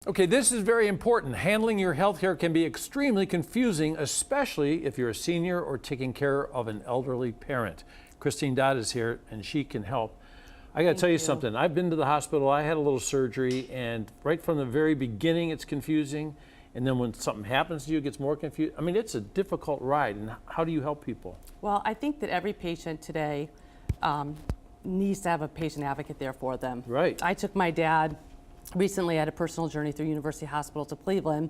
Okay, this is very important. Handling your healthcare can be extremely confusing, especially if you're a senior or taking care of an elderly parent. Christine Dodd is here and she can help. I got to tell you something. I've been to the hospital, I had a little surgery, and right from the very beginning it's confusing, and then when something happens to you it gets more confused. I mean, it's a difficult ride, and how do you help people? Well, I think that every patient today needs to have a patient advocate there for them. Right. I took my dad recently had a personal journey through University Hospital to Cleveland,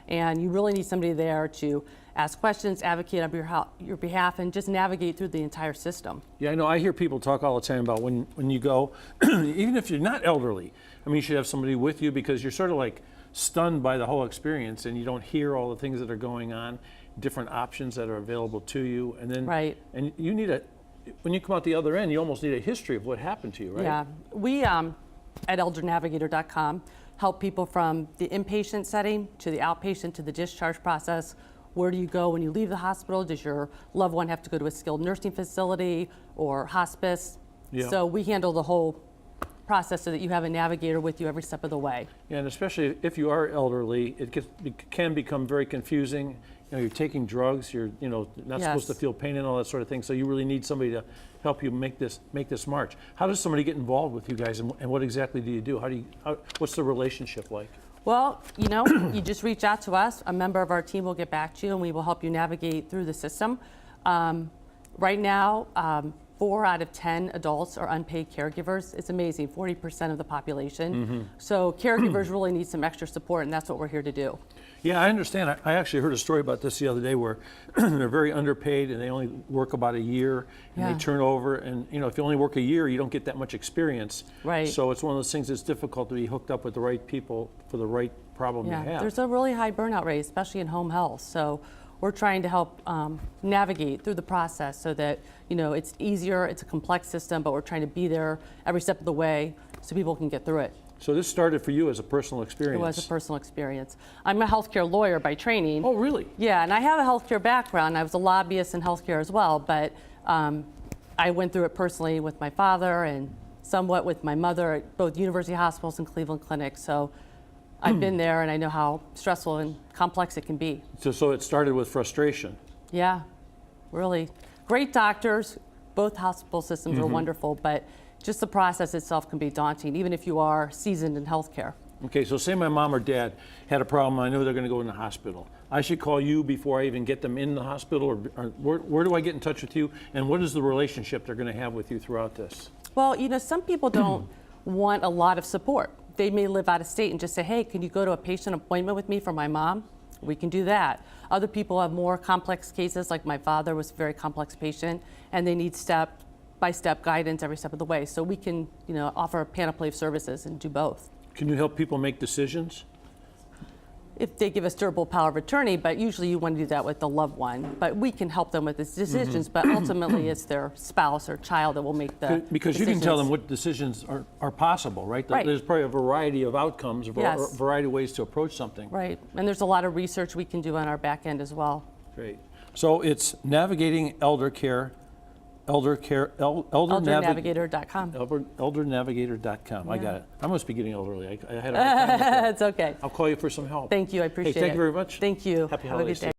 and you really need somebody there to ask questions, advocate on your behalf, and just navigate through the entire system. Yeah, I know. I hear people talk all the time about when you go, even if you're not elderly, I mean, you should have somebody with you because you're sort of like stunned by the whole experience and you don't hear all the things that are going on, different options that are available to you, and then right. And you need when you come out the other end, you almost need a history of what happened to you, right? Yeah, we at eldernavigator.com help people from the inpatient setting to the outpatient to the discharge process. Where do you go when you leave the hospital? Does your loved one have to go to a skilled nursing facility or hospice? Yeah. So we handle the whole process so that you have a navigator with you every step of the way. Yeah, and especially if you are elderly, it can become very confusing. You know, you're taking drugs, you're not supposed to feel pain and all that sort of thing. So you really need somebody to help you make this march. How does somebody get involved with you guys, and what exactly do you do? What's the relationship like? Well, you just reach out to us. A member of our team will get back to you, and we will help you navigate through the system. Right now, 4 out of 10 adults are unpaid caregivers. It's amazing, 40% of the population. Mm-hmm. So caregivers really need some extra support, and that's what we're here to do. Yeah, I understand. I actually heard a story about this the other day where they're very underpaid and they only work about a year and they turn over. And if you only work a year, you don't get that much experience. Right. So it's one of those things that's difficult to be hooked up with the right people for the right problem you have. There's a really high burnout rate, especially in home health. So we're trying to help navigate through the process so that it's easier. It's a complex system, but we're trying to be there every step of the way so people can get through it. So this started for you as a personal experience? It was a personal experience. I'm a healthcare lawyer by training. Oh, really? Yeah, and I have a healthcare background. I was a lobbyist in healthcare as well, but I went through it personally with my father and somewhat with my mother at both university hospitals and Cleveland clinics. So I've been there and I know how stressful and complex it can be. So it started with frustration? Yeah, really. Great doctors, both hospital systems are wonderful, but just the process itself can be daunting, even if you are seasoned in healthcare. Okay, so say my mom or dad had a problem, I know they're going to go in the hospital. I should call you before I even get them in the hospital, or where do I get in touch with you, and what is the relationship they're going to have with you throughout this? Well, some people don't want a lot of support. They may live out of state and just say, hey, can you go to a patient appointment with me for my mom? We can do that. Other people have more complex cases, like my father was a very complex patient, and they need step-by-step guidance every step of the way. So we can, offer a panoply of services and do both. Can you help people make decisions? If they give us durable power of attorney, but usually you want to do that with the loved one. But we can help them with these decisions, but ultimately it's their spouse or child that will make the Because decisions. you can tell them what decisions are possible, right? Right. There's probably a variety of outcomes, a variety of ways to approach something. Right, and there's a lot of research we can do on our back end as well. Great. So it's navigating elder care, eldernavigator.com. Eldernavigator.com. Yeah. I got it. I must be getting elderly. I had a hard time with that. It's okay. I'll call you for some help. Thank you, I appreciate it. Hey, thank you very much. Thank you. Happy Have a holidays. good day.